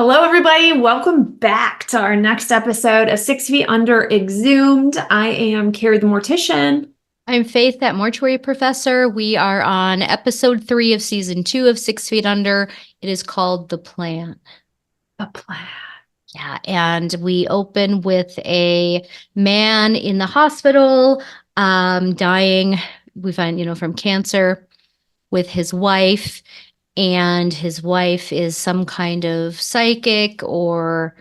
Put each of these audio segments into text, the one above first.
Hello, everybody. Welcome back to our next episode of 6 Feet Under Exhumed. I am Kari the Mortician. I'm Faith, that mortuary professor. We are on episode 3 of season 2 of 6 Feet Under. It is called The Plan. A plan. Yeah, and we open with a man in the hospital, dying. We find, from cancer with his wife, and his wife is some kind of psychic or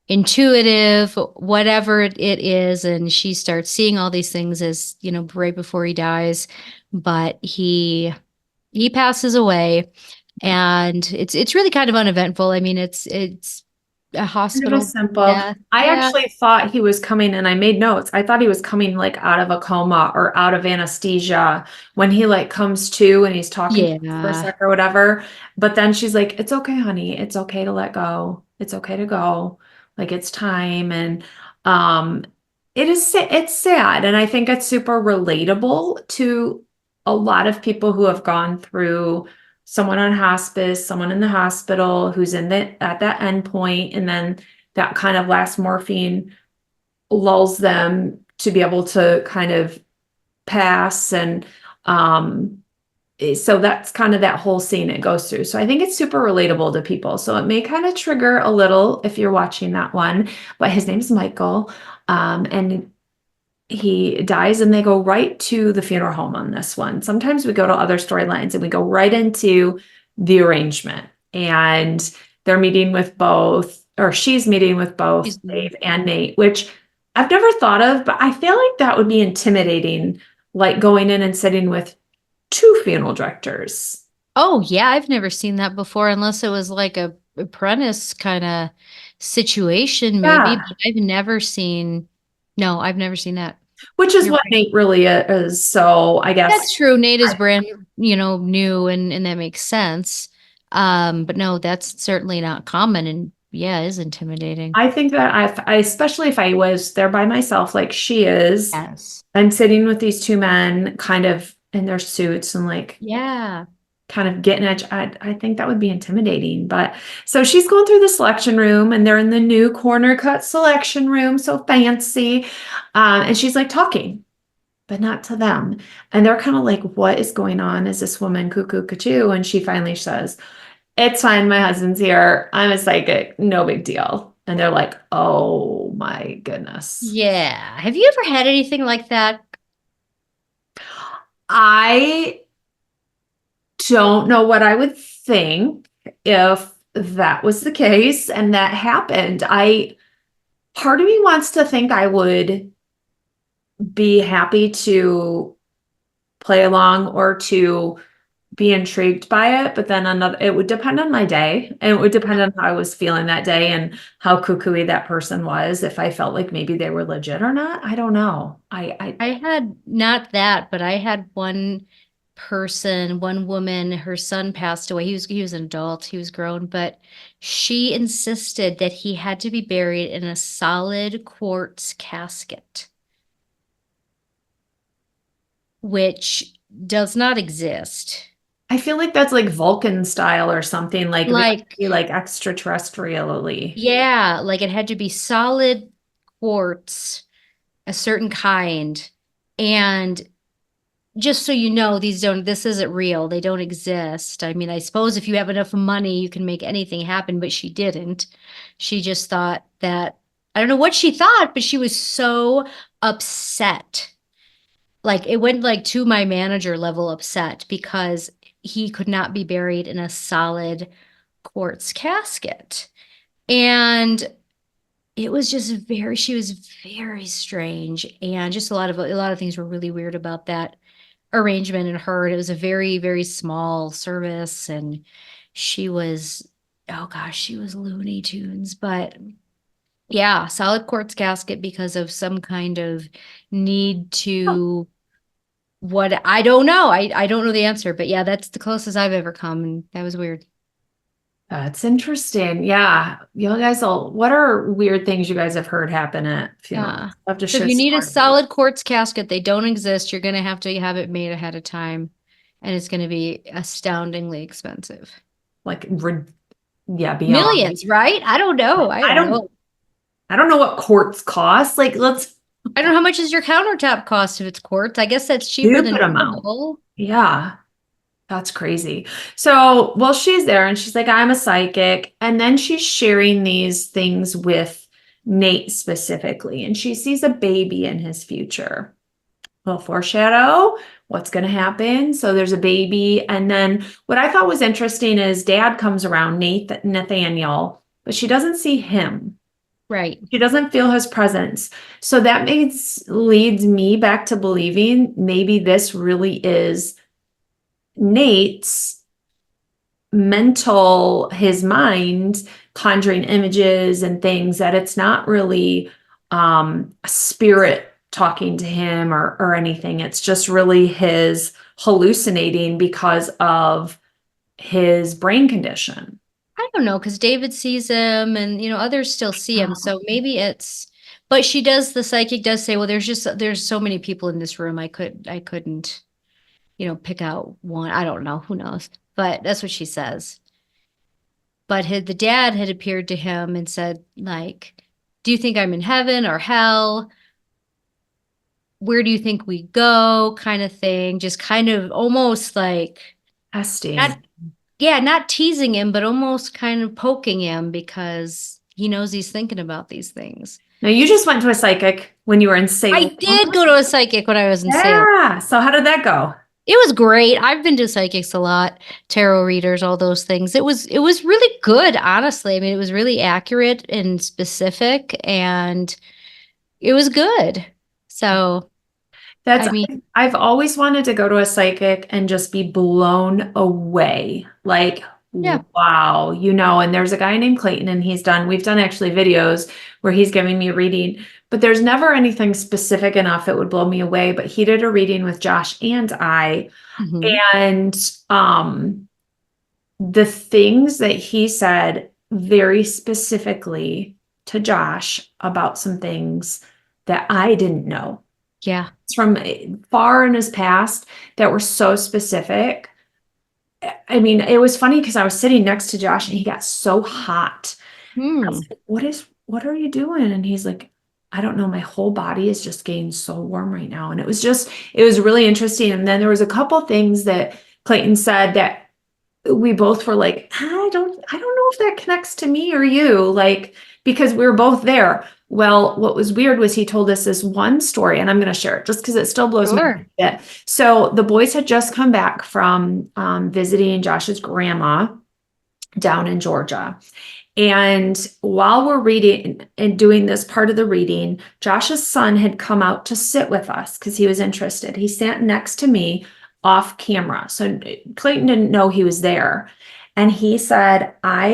intuitive, whatever it is, and she starts seeing all these things as, right before he dies, but he passes away, and it's really kind of uneventful. I mean, it's a Kind of a hospital simple. death. I Yeah. actually thought he was coming, and I made notes. I thought he was coming like out of a coma or out of anesthesia when he like comes to and he's talking to her for a Yeah. sec or whatever. But then she's like, "It's okay, honey. It's okay to let go. It's okay to go. Like it's time." And um, it's sad, and I think it's super relatable to a lot of people who have gone through someone on hospice, someone in the hospital who's in the at that end point, and then that kind of last morphine lulls them to be able to kind of pass. And so that's kind of that whole scene it goes through. So I think it's super relatable to people. So it may kind of trigger a little if you're watching that one, but his name's Michael. And he dies and they go right to the funeral home on this one. Sometimes we go to other storylines and we go right into the arrangement, and they're meeting with both, or she's meeting with both Dave and Nate, which I've never thought of, but I feel like that would be intimidating, like going in and sitting with two funeral directors. Oh, yeah, I've never seen that before, unless it was like a apprentice kind of situation, maybe, Yeah. but I've never seen. No, I've never seen that. Which is You're what right. Nate really is. So I guess That's true. Nate is brand, new, and that makes sense. But no, that's certainly not common, and yeah, it is intimidating. I think that especially if I was there by myself, like she is, Yes. I'm sitting with these two men kind of in their suits and like Yeah. kind of getting edge. I think that would be intimidating. But so she's going through the selection room and they're in the new corner cut selection room, so fancy. And she's like talking, but not to them. And they're kind of like, what is going on? Is this woman cuckoo cuckoo? And she finally says, it's fine. My husband's here. I'm a psychic. No big deal. And they're like, oh my goodness. Yeah. Have you ever had anything like that? I don't know what I would think if that was the case and that happened. Part of me wants to think I would be happy to play along or to be intrigued by it, but then it would depend on my day and it would depend on how I was feeling that day and how cuckoo that person was. If I felt like maybe they were legit or not, I don't know. I had not that, but I had one person, one woman, her son passed away. He was an adult, he was grown, but she insisted that he had to be buried in a solid quartz casket, which does not exist. I feel like that's like Vulcan style or something, like Like, very like extraterrestrially. yeah, like it had to be solid quartz, a certain kind. And just so you know, this isn't real. They don't exist. I mean, I suppose if you have enough money, you can make anything happen, but she didn't. She just thought that, I don't know what she thought, but she was so upset. Like it went like to my manager level upset because he could not be buried in a solid quartz casket. And it was just she was very strange. And just a lot of things were really weird about that arrangement and her. It was a very, very small service, and she was, oh gosh, she was Looney Tunes. But yeah, solid quartz casket because of some kind of need to, what, I don't know. I don't know the answer, but yeah, that's the closest I've ever come, and that was weird. That's interesting. Yeah. You guys what are weird things you guys have heard happen at funerals? Yeah. I'll have to So if share you need a stories. solid quartz casket, they don't exist. You're gonna have to have it made ahead of time, and it's gonna be astoundingly expensive. Like Yeah, beyond. Millions, right? I don't know. I I don't don't know. I don't know what quartz costs. Like, let's I don't know how much does your countertop cost if it's quartz. I guess that's cheaper stupid than amount. marble. Yeah. That's crazy. So, well, she's there and she's like, I'm a psychic. And then she's sharing these things with Nate specifically. And she sees a baby in his future. Well, foreshadow what's going to happen. So there's a baby. And then what I thought was interesting is dad comes around, Nathaniel, but she doesn't see him. Right. She doesn't feel his presence. So that leads me back to believing maybe this really is Nate's his mind conjuring images and things, that it's not really a spirit talking to him or anything. It's just really his hallucinating because of his brain condition. I don't know because David sees him and others still see him. So maybe but the psychic does say, well, there's so many people in this room. I couldn't, pick out one. I don't know. Who knows? But that's what she says. But the dad had appeared to him and said, like, do you think I'm in heaven or hell? Where do you think we go? Kind of thing. Just kind of almost like Testing. not, yeah, not teasing him, but almost kind of poking him because he knows he's thinking about these things. Now, you just went to a psychic when you were in I Salem. did go to a psychic when I was in Salem. Yeah. So how did that go? It was great. I've been to psychics a lot, tarot readers, all those things. It was really good, honestly. I mean, it was really accurate and specific and it was good. So, That's, I mean, I've always wanted to go to a psychic and just be blown away. Like, yeah. wow, and there's a guy named Clayton and we've done actually videos where he's giving me a reading, but there's never anything specific enough it would blow me away. But he did a reading with Josh and I, Mhm. and the things that he said very specifically to Josh about some things that I didn't know Yeah. from far in his past that were so specific. I mean, it was funny because I was sitting next to Josh and he got so hot. I Hmm. was like, what are you doing? And he's like, I don't know. My whole body is just getting so warm right now. And it was really interesting. And then there was a couple things that Clayton said that we both were like, I don't know if that connects to me or you, like, because we were both there. Well, what was weird was he told us this one story, and I'm going to share it just because it still blows my Sure. mind. So the boys had just come back from visiting Josh's grandma down in Georgia. And while we're reading and doing this part of the reading, Josh's son had come out to sit with us because he was interested. He sat next to me off camera. So Clayton didn't know he was there. And he said, I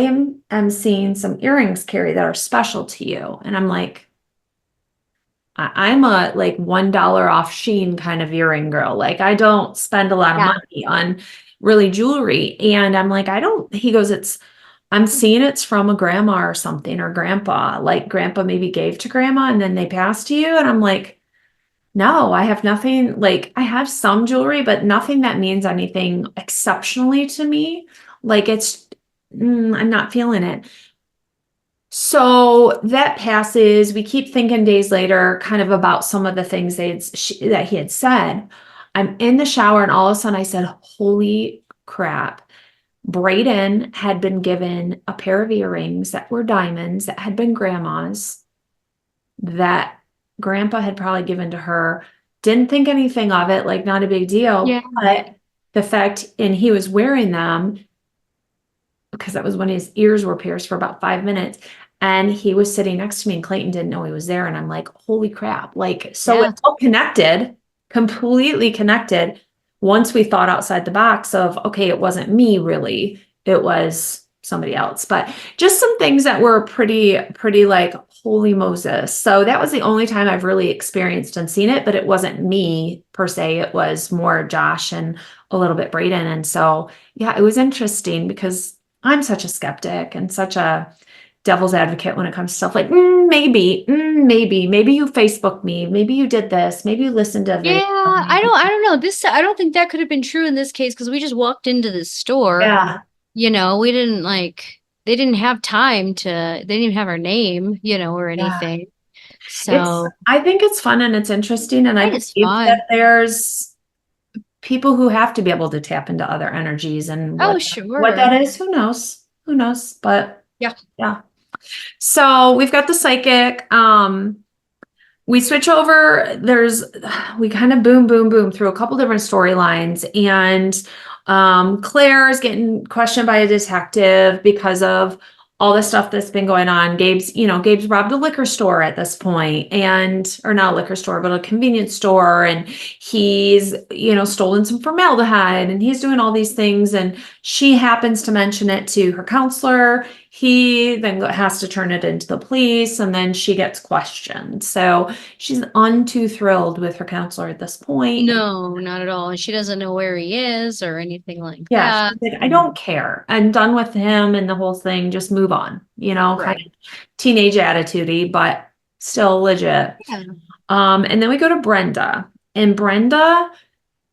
am seeing some earrings, Kari, that are special to you. And I'm like, I'm a like $1 off Sheen kind of earring girl. Like, I don't spend a lot of Yeah. money on really jewelry. And I'm like, he goes, I'm seeing it's from a grandma or something, or grandpa, like grandpa maybe gave to grandma and then they passed to you. And I'm like, no, I have nothing. Like, I have some jewelry, but nothing that means anything exceptionally to me. Like, I'm not feeling it. So that passes. We keep thinking days later, kind of about some of the things that he had said. I'm in the shower, and all of a sudden I said, holy crap. Brayden had been given a pair of earrings that were diamonds that had been grandma's, that grandpa had probably given to her. Didn't think anything of it, like not a big deal. Yeah. But the fact, and he was wearing them because that was when his ears were pierced for about 5 minutes. And he was sitting next to me, and Clayton didn't know he was there. And I'm like, holy crap. Like, so Yeah. it's all connected, completely connected. Once we thought outside the box of, okay, it wasn't me really, it was somebody else. But just some things that were pretty like, holy Moses. So that was the only time I've really experienced and seen it, but it wasn't me per se. It was more Josh and a little bit Brayden. And so, yeah, it was interesting because I'm such a skeptic and such a devil's advocate when it comes to stuff like maybe you Facebook me, maybe you did this, maybe you listened to a Yeah. video. I don't know. I don't think that could have been true in this case because we just walked into this store. Yeah. We didn't they didn't have time to, they didn't even have her name, or Yeah. anything. So I think it's fun and it's interesting. And I it's believe that fun. there's people who have to be able to tap into other energies and Oh, what that sure. is, who knows? Who knows? But Yeah. yeah. So we've got the psychic. We switch over. We kind of boom, boom, boom through a couple different storylines. And Claire is getting questioned by a detective because of all the stuff that's been going on. Gabe's robbed a liquor store at this point, or not a liquor store, but a convenience store. And he's, stolen some formaldehyde and he's doing all these things. And she happens to mention it to her counselor. He then has to turn it into the police, and then she gets questioned. So she's too thrilled with her counselor at this point. No, not at all. And she doesn't know where he is or anything like Yeah, that. she's like, I don't care. I'm done with him and the whole thing. Just move on. Kind Right. of teenage attitude-y, but still legit. Yeah. And then we go to Brenda. And Brenda,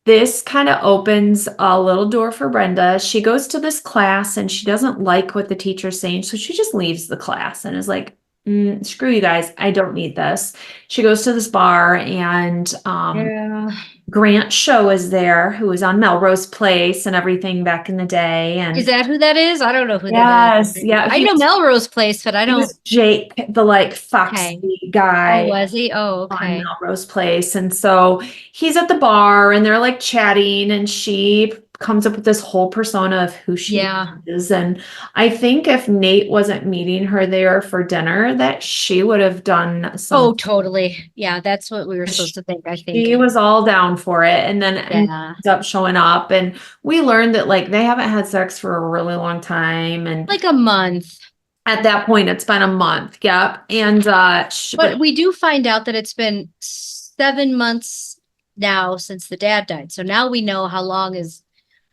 this kind of opens a little door for Brenda. She goes to this class and she doesn't like what the teacher's saying. So she just leaves the class and is like, screw you guys. I don't need this. She goes to this bar and Yeah. Grant Show is there, who was on Melrose Place and everything back in the day. Is And that who that is? I don't know who that yes, is. yeah, I know Melrose Place, but I he was don't. Jake, the like Okay. foxy Oh, guy was he? Oh, on okay. Melrose Place. And so he's at the bar and they're like chatting, and she comes up with this whole persona of who she Yeah. is. And I think if Nate wasn't meeting her there for dinner, that she would have done some. Oh, totally. Yeah, that's what we were supposed to think, I She think. was all down for it, and then ends Yeah. up showing up. And we learned that like they haven't had sex for a really long time. And Like a month. at that point, it's been a month. Yep. And But we do find out that it's been 7 months now since the dad died. So now we know how long is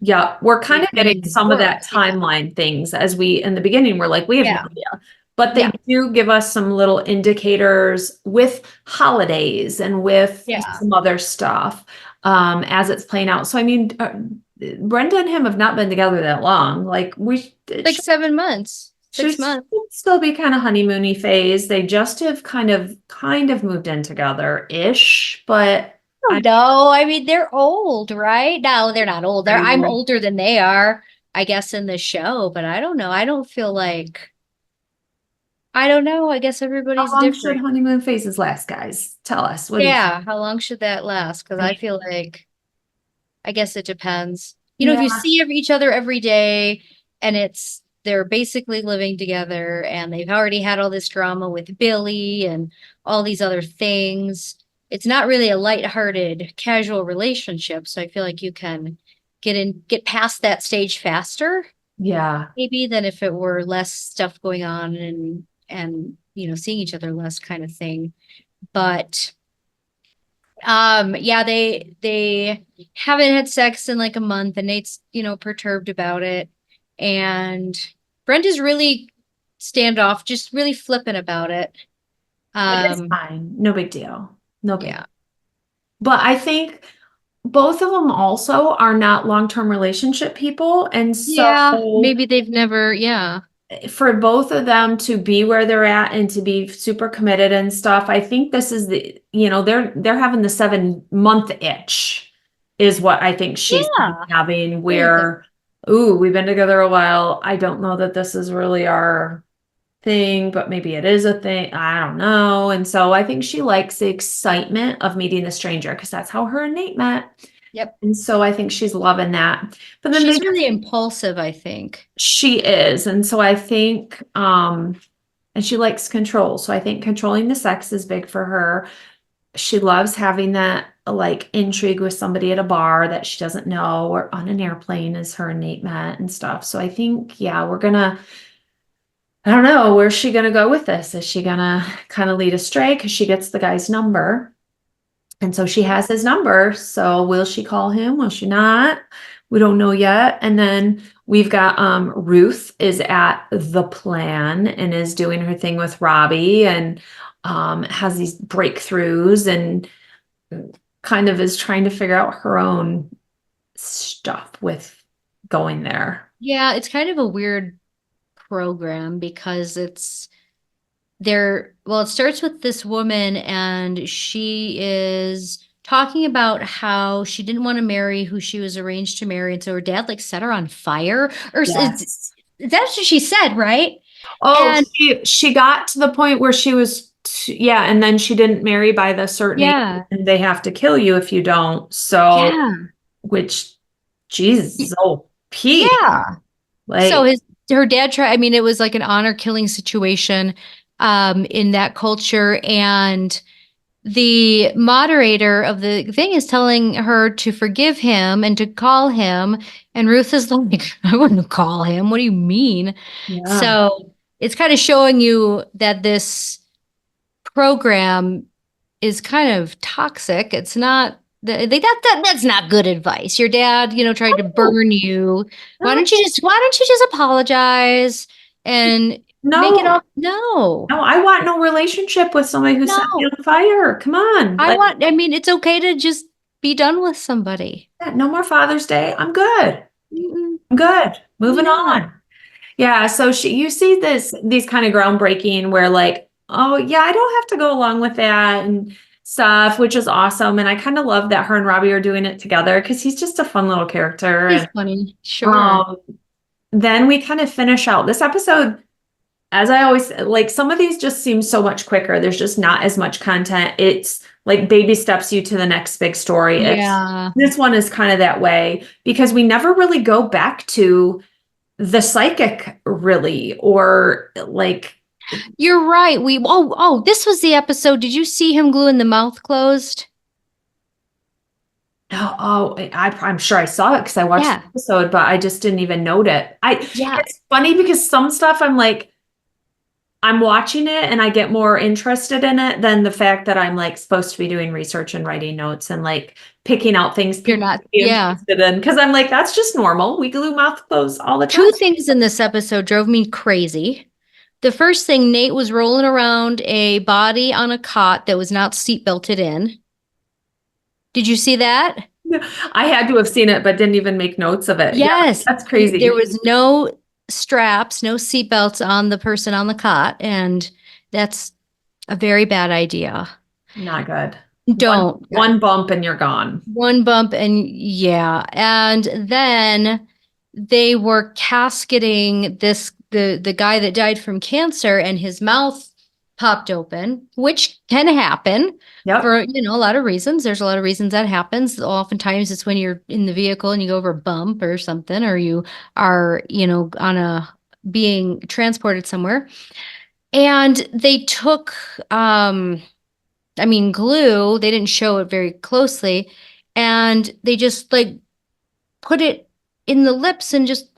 yeah, we're kind they've of been getting in some of that divorce. Yeah. timeline things as we in the beginning we're like, we have no Yeah. idea. But they Yeah. do give us some little indicators with holidays and with Yeah. some other stuff as it's playing out. So I mean, Brenda and him have not been together that long. Like Like 7 months, should 6 months. still be kind of honeymoony phase. They just have kind of moved in together ish, but Oh, I no, I mean they're old, right? No, they're not old. I'm older than they are, I guess, in the show, but I don't know. I don't feel like I don't know. I guess how everybody's long should different. honeymoon phases last, guys? Tell us. What do you Yeah, how long should that last? Because I think? feel like I guess it depends. If you Yeah. see each other every day and they're basically living together and they've already had all this drama with Billy and all these other things, it's not really a lighthearted, casual relationship. So I feel like you can get past that stage faster, Yeah. maybe than if it were less stuff going on and seeing each other less kind of thing. But yeah, they haven't had sex in like a month, and Nate's, perturbed about it. And Brenda's really standoff, just really flippant about it. It is Um, fine. No big deal. No big. yeah. But I think both of them also are not long-term relationship people. And Yeah, so maybe they've never, yeah. for both of them to be where they're at and to be super committed and stuff, I think this is they're having the 7 month itch is what I think she's Yeah. having Really good. where, ooh, we've been together a while. I don't know that this is really our thing, but maybe it is a thing. I don't know. And so I think she likes the excitement of meeting the stranger because that's how her and Nate met. Yep. And so I think she's loving that. But then She's really impulsive, I think. she is. And so I think and she likes control. So I think controlling the sex is big for her. She loves having that like intrigue with somebody at a bar that she doesn't know or on an airplane as her and Nate met and stuff. So I think, yeah, I don't know, where's she gonna go with this? Is she gonna kind of lead astray because she gets the guy's number? And so she has his number. So will she call him? Will she not? We don't know yet. And then we've got Ruth is at the plan and is doing her thing with Robbie and has these breakthroughs and kind of is trying to figure out her own stuff with going there. Yeah, it's kind of a weird program because it's there. Well, it starts with this woman, and she is talking about how she didn't want to marry who she was arranged to marry, and so her dad like set her on fire, or Yes. that's what she said, right? Oh, And she got to the point where she was yeah, and then she didn't marry by the certain age, yeah, and they have to kill you if you don't. So, yeah, which, Jesus, oh, Pete, yeah. So like, her dad tried, I mean, it was like an honor killing situation in that culture. And the moderator of the thing is telling her to forgive him and to call him. And Ruth is like, I wouldn't call him. What do you mean? yeah. So it's kind of showing you that this program is kind of toxic. It's not that's not good advice. Your dad, tried to No, burn you. no, Why don't you just apologize and make it no, up? No. no, I want no relationship with somebody who set me No. on fire. Come on. Like, I mean, it's okay to just be done with somebody. yeah, no more Father's Day. I'm good. Mm-mm. I'm good. Moving Yeah. on. Yeah, so you see these kind of groundbreaking where like, oh yeah, I don't have to go along with that and stuff, which is awesome. And I kind of love that her and Robbie are doing it together because he's just a fun little character. He's And funny. Sure. um, then we kind of finish out this episode. As I always like, some of these just seem so much quicker. There's just not as much content. It's like baby steps you to the next big story. Yeah. This one is kind of that way because we never really go back to the psychic really, or like, You're right. This was the episode. Did you see him gluing the mouth closed? I'm sure I saw it because I watched the Yeah. episode, but I just didn't even note it. Yeah. It's funny because some stuff I'm like, I'm watching it and I get more interested in it than the fact that I'm like supposed to be doing research and writing notes and like picking out things You're people not. would be Yeah. interested in. Because I'm like, that's just normal. We glue mouth closed all the time. Two things in this episode drove me crazy. The first thing, Nate was rolling around a body on a cot that was not seat belted in. Did you see that? I had to have seen it, but didn't even make notes of it. Yeah, Yes. that's There crazy. was no straps, no seat belts on the person on the cot, and that's a very bad idea. Not good. Don't. One bump and you're gone. One bump and yeah. And then they were casketing the guy that died from cancer, and his mouth popped open, which can happen Yep. for a lot of reasons. There's a lot of reasons that happens. Oftentimes it's when you're in the vehicle and you go over a bump or something, or you are, on a being transported somewhere. And they took glue. They didn't show it very closely, and they just like put it in the lips and just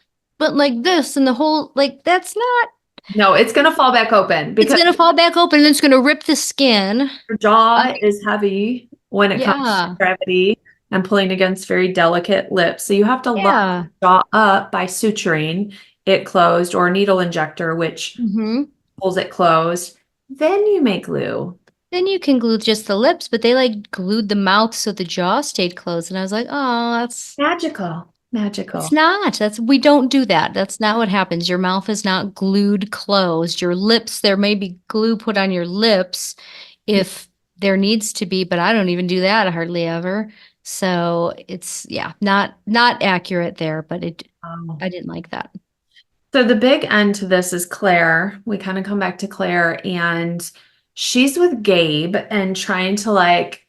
went like this, and the whole like that's not. No, it's gonna fall back open It's because gonna fall back open, and it's gonna rip the skin. your jaw is heavy when it comes to Yeah, gravity and pulling against very delicate lips. So you have to lock yeah. the jaw up by suturing it closed or a needle injector, which Hmm. pulls it closed. Then you make glue. Then you can glue just the lips, but they like glued the mouth so the jaw stayed closed, and I was like, oh, that's. Magical. It's Magical. not. We don't do that. That's not what happens. Your mouth is not glued closed. Your lips, there may be glue put on your lips if there needs to be, but I don't even do that hardly ever. So it's not accurate there, but Um, I didn't like that. So the big end to this is Claire. We kind of come back to Claire and she's with Gabe and trying to like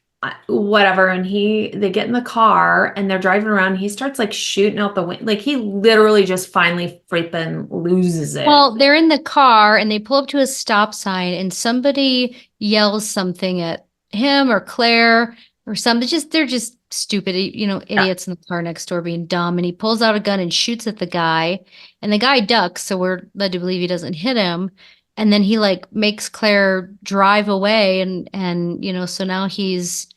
whatever, and they get in the car and they're driving around. He starts like shooting out the window. Like he literally just finally freaking loses it. Well, they're in the car and they pull up to a stop sign and somebody yells something at him or Claire or something. They're just stupid, idiots in the car next door being dumb. And he pulls out a gun and shoots at the guy, and the guy ducks, so we're led to believe he doesn't hit him. And then he like makes Claire drive away, and so now he's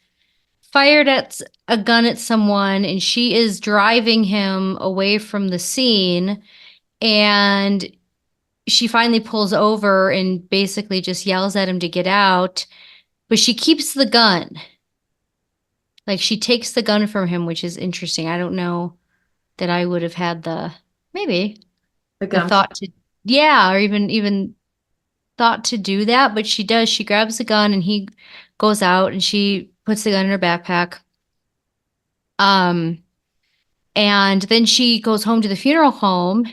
fired at a gun at someone, and she is driving him away from the scene. And she finally pulls over and basically just yells at him to get out, but she keeps the gun. Like she takes the gun from him, which is interesting. I don't know that I would have had maybe The the gun. thought to yeah, or even thought to do that, but she does. She grabs the gun and he goes out and she puts the gun in her backpack. Um, and then she goes home to the funeral home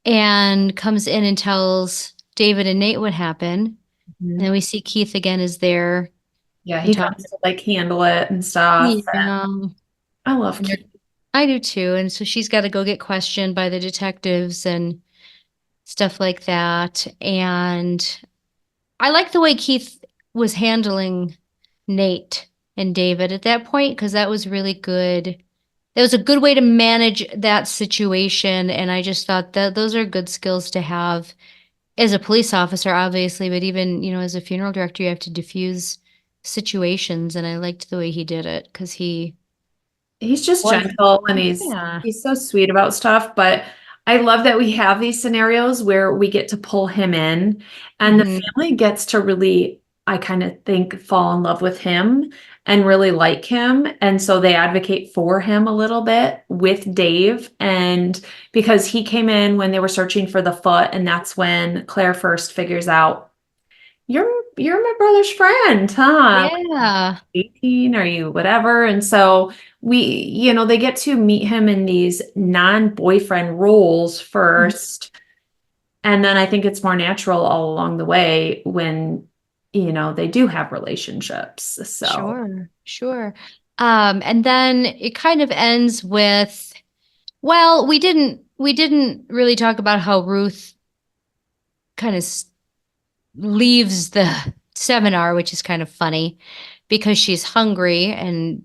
and comes in and tells David and Nate what happened. And then Mhm. we see Keith again is there Yeah, and he talking. comes to like handle it and stuff. And Yeah. I love And they're, Keith. I do too. And so she's got to go get questioned by the detectives and stuff like that. And I like the way Keith was handling Nate and David at that point because that was really good. That was a good way to manage that situation. And I just thought that those are good skills to have as a police officer, obviously, but even, as a funeral director, you have to diffuse situations. And I liked the way he did it because he He's just was, gentle and he's yeah. he's so sweet about stuff, but I love that we have these scenarios where we get to pull him in and the Mhm. family gets to really, I kind of think, fall in love with him and really like him. And so they advocate for him a little bit with Dave. And because he came in when they were searching for the foot, and that's when Claire first figures out, you're my brother's friend, huh? Yeah. 18, are you whatever? And so they get to meet him in these non-boyfriend roles first. And then I think it's more natural all along the way when, they do have relationships. So Sure, sure. And then it kind of ends with, well, we didn't really talk about how Ruth kind of leaves the seminar, which is kind of funny because she's hungry and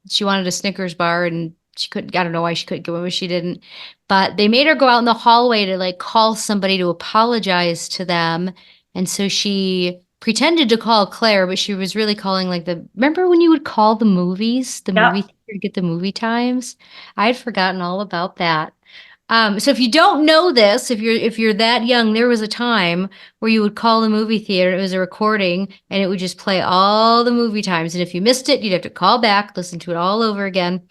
she wanted a Snickers bar and she couldn't, I don't know why she couldn't get one, but she didn't. But they made her go out in the hallway to like call somebody to apologize to them. And so she pretended to call Claire, but she was really calling like remember when you would call the movies, the movie yeah, theater to get the movie times? I had forgotten all about that. So if you don't know this, if you're that young, there was a time where you would call the movie theater. It was a recording, and it would just play all the movie times. And if you missed it, you'd have to call back, listen to it all over again.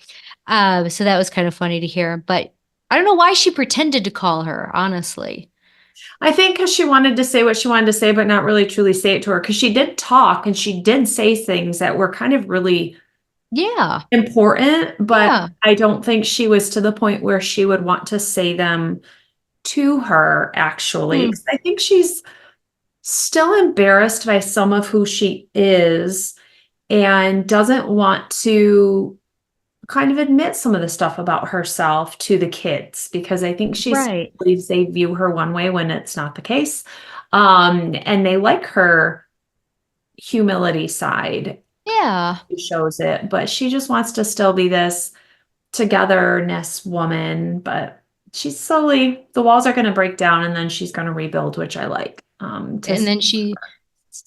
So that was kind of funny to hear. But I don't know why she pretended to call her, honestly. I think because she wanted to say what she wanted to say, but not really truly say it to her. Because she did talk and she did say things that were kind of really Yeah, important, but yeah, I don't think she was to the point where she would want to say them to her, actually. hmm, 'Cause I think she's still embarrassed by some of who she is and doesn't want to kind of admit some of the stuff about herself to the kids because I think she still right. believes they view her one way when it's not the case. And they like her humility side. Yeah. She shows it, but she just wants to still be this togetherness woman. But she's slowly, the walls are going to break down and then she's going to rebuild, which I like. To And then she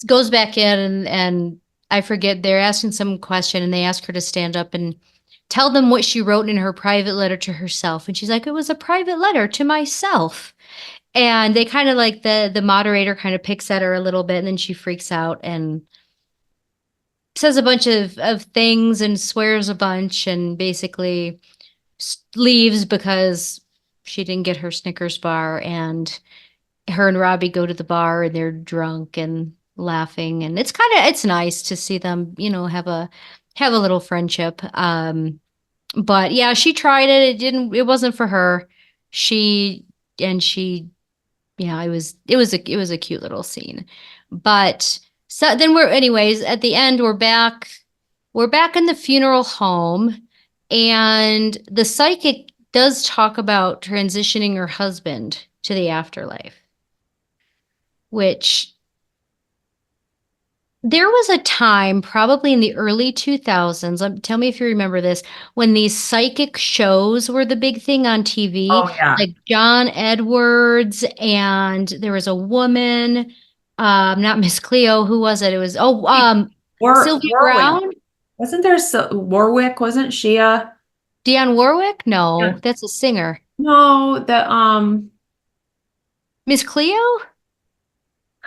goes back in and I forget they're asking some question and they ask her to stand up and tell them what she wrote in her private letter to herself. And she's like, it was a private letter to myself. And they kind of like the moderator kind of picks at her a little bit and then she freaks out and says a bunch of things and swears a bunch and basically leaves because she didn't get her Snickers bar and her and Robbie go to the bar and they're drunk and laughing and it's nice to see them, have a little friendship. But yeah, she tried it. It wasn't for her. She and she yeah, it was a cute little scene. But so then anyways, at the end we're back in the funeral home and the psychic does talk about transitioning her husband to the afterlife, which there was a time, probably in the early 2000s, tell me if you remember this, when these psychic shows were the big thing on Oh, TV, yeah. like John Edwards, and there was a woman, not Miss Cleo, who was it? It was, Sylvia Warwick. Brown? Wasn't there Warwick? Wasn't she a Dionne Warwick? yeah. No, that's a singer. No, the Miss Cleo?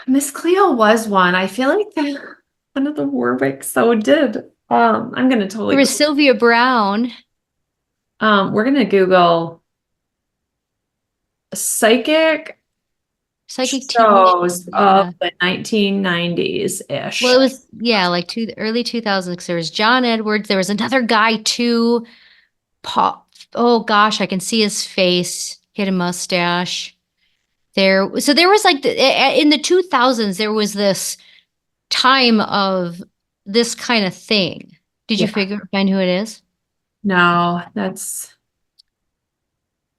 Miss Cleo was one. I feel like that one of the Warwicks so did. I'm gonna There totally was Sylvia Brown. we're gonna Google psychic Psychic TV shows. shows of Yeah. the 1990s-ish. Well, it was, yeah, like early 2000s. There was John Edwards. There was another guy too. Paul, oh gosh, I can see his face. He had a mustache. So there was like in the 2000s, there was this time of this kind of thing. Did you Yeah. find who it is? No, that's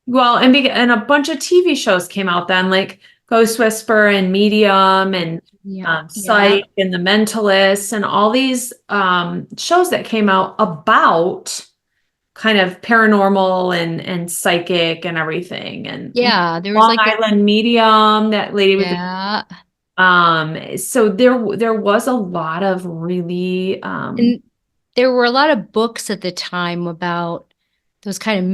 well, and a bunch of TV shows came out then, like Ghost Whisper and Medium and Yeah. Yeah. Psych and The Mentalist and all these shows that came out about kind of paranormal and psychic and everything. And Yeah. There was Long like Island Medium, that lady with yeah. so there was a lot of really And there were a lot of books at the time about those kind of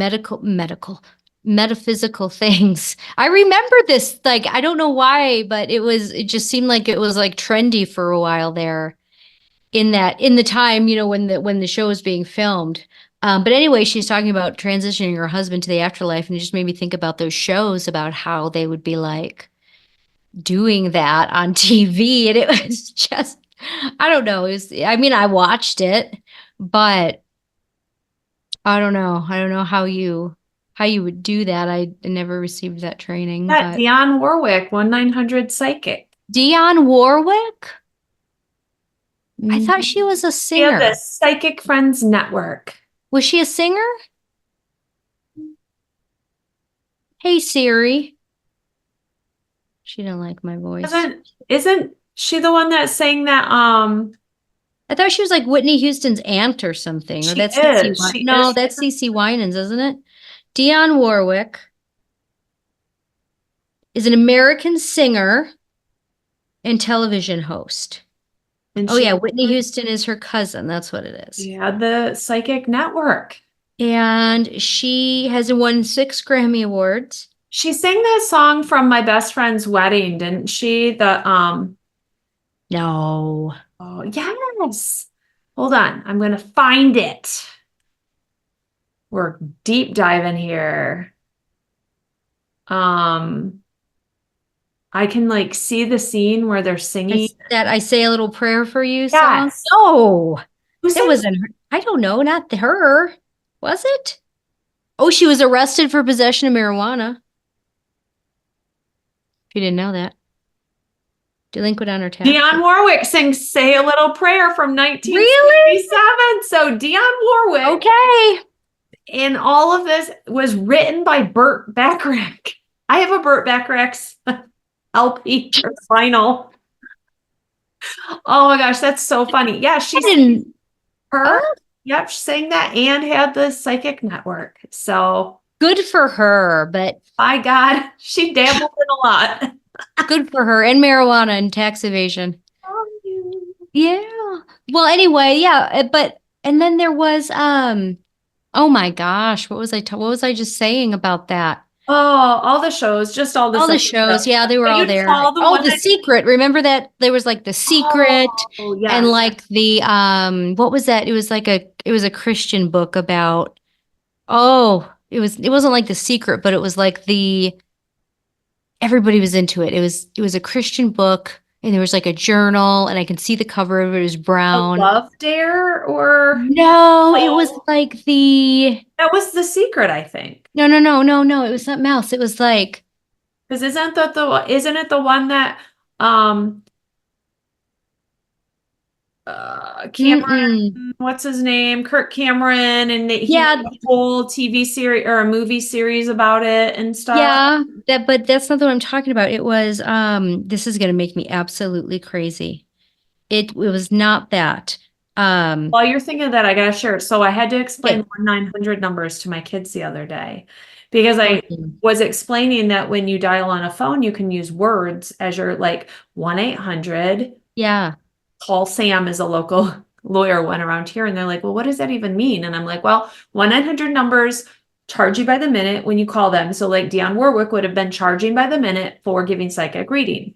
metaphysical things. I remember this, like, I don't know why, but it just seemed like it was like trendy for a while there in the time, when the show was being filmed. But anyway, she's talking about transitioning her husband to the afterlife, and it just made me think about those shows about how they would be like doing that on TV. And it was just, I don't know. I mean, I watched it, but I don't know. I don't know how you would do that. I never received that training, that but Dion Warwick, 1-900 Psychic. Dionne Warwick? I thought she Mhm. was a Yeah, the singer. Psychic Friends Network. Was she a singer? Hey Siri. She didn't like my voice. Isn't she the one that sang that I thought she was like Whitney Houston's aunt or something. Or she that's CeCe is. She No, is. that's CeCe Winans, isn't it? Dionne Warwick is an American singer and television host. And Oh she yeah, Whitney Houston is her cousin. That's what it is. had the Psychic Network. And she has won 6 Grammy Awards. She sang that song from My Best Friend's Wedding, didn't she? No. Oh, yes. Hold on. I'm gonna find it. We're deep diving here. I can like see the scene where they're singing. That I Say a Little Prayer for You song? Yes. No, Who it sang? wasn't her. I don't know, not her. Was it? Oh, she was arrested for possession of marijuana. If you didn't know that. Delinquent on her taxes. Dionne Warwick sings Say a Little Prayer from Really? 1977. So Dionne Warwick Okay. and all of this was written by Burt Bacharach. I have a Burt Bacharach's LP or vinyl. Oh my gosh, that's so funny. Yeah, I didn't. her. Oh, Yep, she sang that and had the Psychic Network. So good for her, but by God, she dabbled in a lot. good for her. And marijuana and tax evasion. Yeah. Well, anyway, yeah, and then there was oh my gosh, what was I just saying about that? Oh, all the shows, just all the All the Psychic shows, stuff. yeah, they were But all you'd there. call the Oh, one The that- Secret. Remember that there was like The Secret Oh, and yes. like the what was that? It was a Christian book about it wasn't like The Secret, but it was like everybody was into it. It was a Christian book and there was like a journal and I can see the cover of it. It was A brown. Love Dare or No, it was like that was The Secret, I think. no, no, no, no, no. It was something else. It was like, Because isn't it the one that Cameron, mm-mm. what's his name? Kirk Cameron, and he Yeah. made a whole TV series or a movie series about it and stuff. Yeah, but that's not what I'm talking about. It was this is gonna make me absolutely crazy. It was not that. While you're thinking of that, I gotta share it. So I had to explain Okay. 1-900 numbers to my kids the other day because I Okay. was explaining that when you dial on a phone, you can use words as your like 1-800. Yeah. Call Sam is a local lawyer one around here, and they're like, well, what does that even mean? And I'm like, well, 1-900 numbers charge you by the minute when you call them. So like Dionne Warwick would have been charging by the minute for giving psychic reading.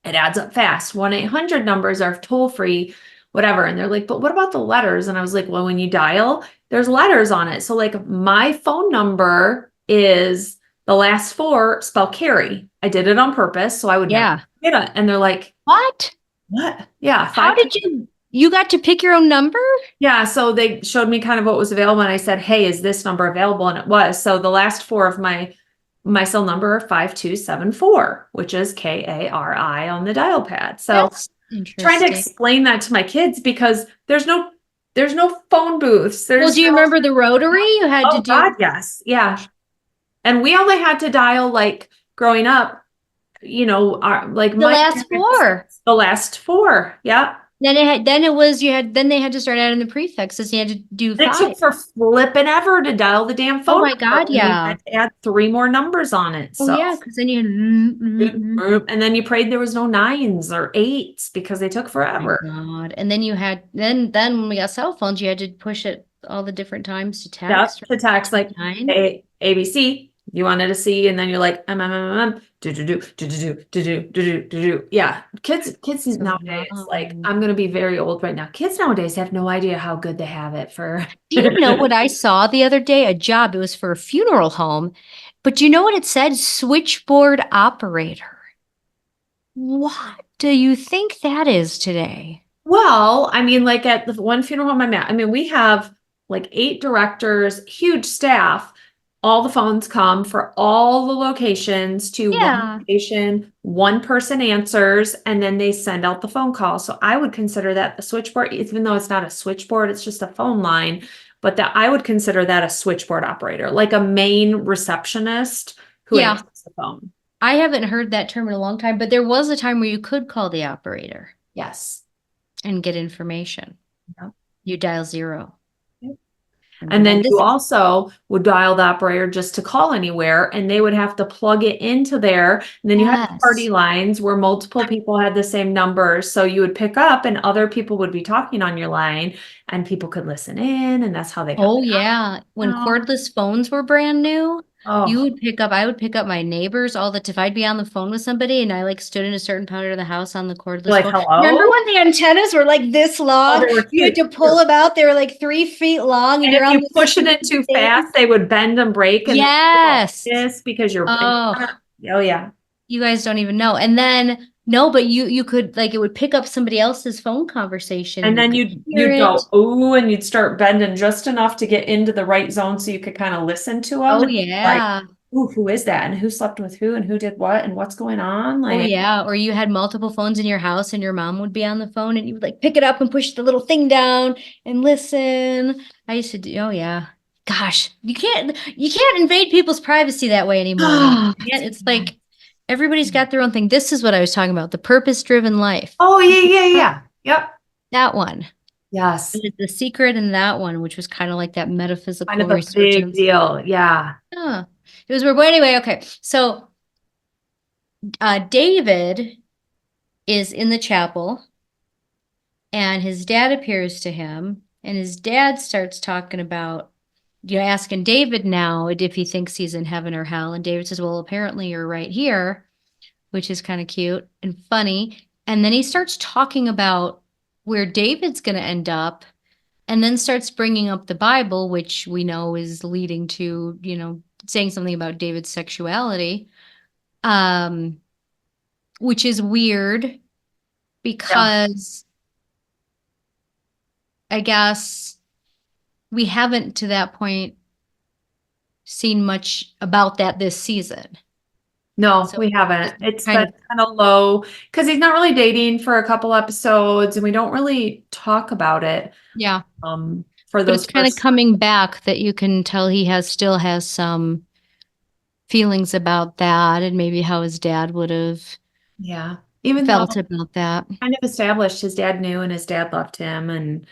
It adds up fast. 1-800 numbers are toll free, whatever. And they're like, but what about the letters? And I was like, well, when you dial, there's letters on it. So like my phone number is The last four spell Kari. I did it on purpose, so I would never Yeah. get it. And they're like, What? what? Yeah, How five. did you got to pick your own number? Yeah, so they showed me kind of what was available, and I said, "Hey, is this number available?" And it was. So the last four of my cell number are 5274, which is Kari on the dial pad. So That's trying to interesting. explain that to my kids because there's no phone booths. Well, There's do you no, remember the rotary you had to oh do? God, yes. Yeah. And we only had to dial like growing up, like The my last parents, four. the last four. Yeah. Then they had to start adding the prefixes. You had to do It 5. took for flipping ever to dial the damn Oh phone my number. God, And we yeah. had to add three more numbers on it. Oh So, yeah, because then you had and then you prayed there was no nines or eights because they took oh my forever. God. And then you had then when we got cell phones, you had to push it all the different times to Yep. text. To text like Nine. ABC. You wanted to see, and then you're like, do do do do do do do do do do do. Yeah, kids So nowadays, like long. I'm gonna be very old right now. Kids nowadays have no idea how good they have it for. Do you know what I saw the other day? A job. It was for a funeral home. But do you know what it said? Switchboard operator. What do you think that is today? Well, I mean, like at the one funeral home I'm at, I mean, we have like 8 directors, huge staff. All the phones come for all the locations to one Yeah. location, one person answers, and then they send out the phone call. So I would consider that a switchboard, even though it's not a switchboard, it's just a phone line, but that I would consider that a switchboard operator, like a main receptionist who Yeah. answers the phone. I haven't heard that term in a long time, but there was a time where you could call the operator Yes. and get information. Yep. You dial 0. Yep. And And then this you also would dial the operator just to call anywhere, and they would have to plug it into there. And then you had party yes. lines where multiple people had the same numbers. So you would pick up and other people would be talking on your line and people could listen in, and that's how they got Oh the yeah. When oh, cordless phones were brand new, oh, I would pick up my neighbors all the time. If I'd be on the phone with somebody and I like stood in a certain part of the house on the you're cordless like, phone. Remember hello? when the antennas were like this Oh, long? they were You had huge. to pull them out. They were like 3 feet long and And you're if on you this push it in stupid too thing. fast, they would bend and break and Yes. this because you're Oh, oh yeah. you guys don't even know. And then no, but you could like it would pick up somebody else's phone conversation and And you then could you'd hear you'd it. go, ooh, and you'd start bending just enough to get into the right zone so you could kind of listen to them. Oh And like, yeah. ooh, who is that? And who slept with who and who did what and what's going on? Oh Like, yeah, or you had multiple phones in your house and your mom would be on the phone and you would like pick it up and push the little thing down and listen. I used to do, oh yeah. Gosh, you can't invade people's privacy that way anymore though. oh, You can't- It's like everybody's got their own thing. This is what I was talking about, the purpose-driven life. yeah, yeah, yeah. Yep. That one. Yes. The secret in that one, which was kind of like that Kind metaphysical of a big resurgence. deal. Yeah. Yeah. It was weird. But anyway, okay. So David is in the chapel and his dad appears to him and his dad starts talking about asking David now if he thinks he's in heaven or hell, and David says, well, apparently you're right here, which is kind of cute and funny. And then he starts talking about where David's going to end up, and then starts bringing up the Bible, which we know is leading to saying something about David's sexuality, which is weird Yeah. because I guess we haven't to that point seen much about that this season. No, So we haven't. it's It's kind been of, kind of low because he's not really dating for a couple episodes and we don't really talk about it yeah, for but those it's kind of first. coming back that you can tell he still has some feelings about that and maybe how his dad would have Yeah. Even though felt about that. kind of established his dad knew and his dad loved him and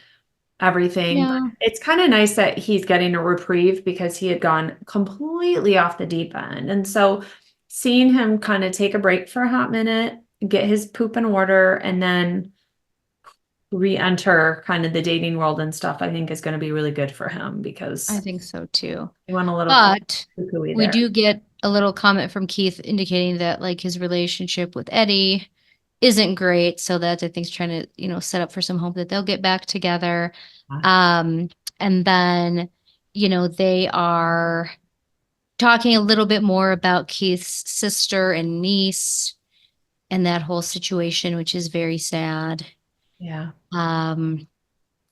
everything. But Yeah. it's kind of nice that he's getting a reprieve because he had gone completely off the deep end. And so seeing him kind of take a break for a hot minute, get his poop in order, and then re-enter kind of the dating world and stuff, I think is going to be really good for him I because think so too. he went a little But cuckoo we there. do get a little comment from Keith indicating that like his relationship with Eddie isn't great. So that I think is trying to, set up for some hope that they'll get back together. And then, they are talking a little bit more about Keith's sister and niece and that whole situation, which is very sad. Yeah. Um,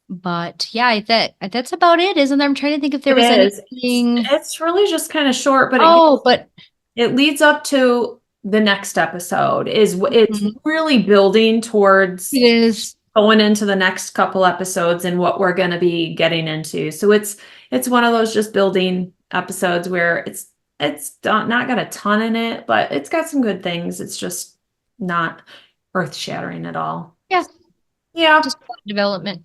but yeah, that's about it, isn't there? I'm trying to think if there It was is. anything. It's really just kind of short, but Oh, but it leads up to the next episode. It's Mhm. really building towards It is. going into the next couple episodes and what we're going to be getting into. So it's one of those just building episodes where it's not got a ton in it, but it's got some good things. It's just not earth-shattering at all. Yeah, Yeah. just development.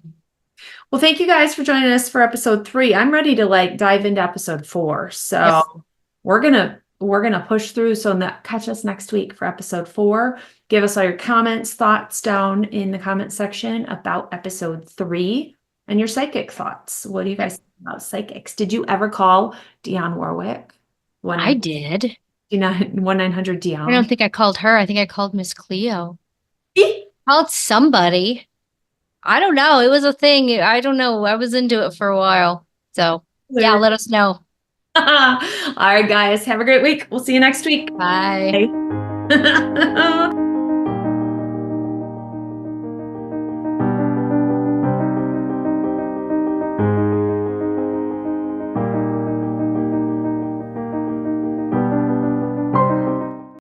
Well, thank you guys for joining us for episode 3. I'm ready to like dive into episode 4. Yep. So we're gonna push through. So catch us next week for episode 4. Give us all your comments, thoughts down in the comment section about episode 3 and your psychic thoughts. What do you guys think about psychics? Did you ever call Dion Warwick? I did. 1-900 I don't Dion. think I called her. I think I called Miss Cleo. Called somebody. I don't know. It was a thing. I don't know. I was into it for a while. So yeah, let us know. All right, guys. Have a great week. We'll see you next week. Bye. Bye.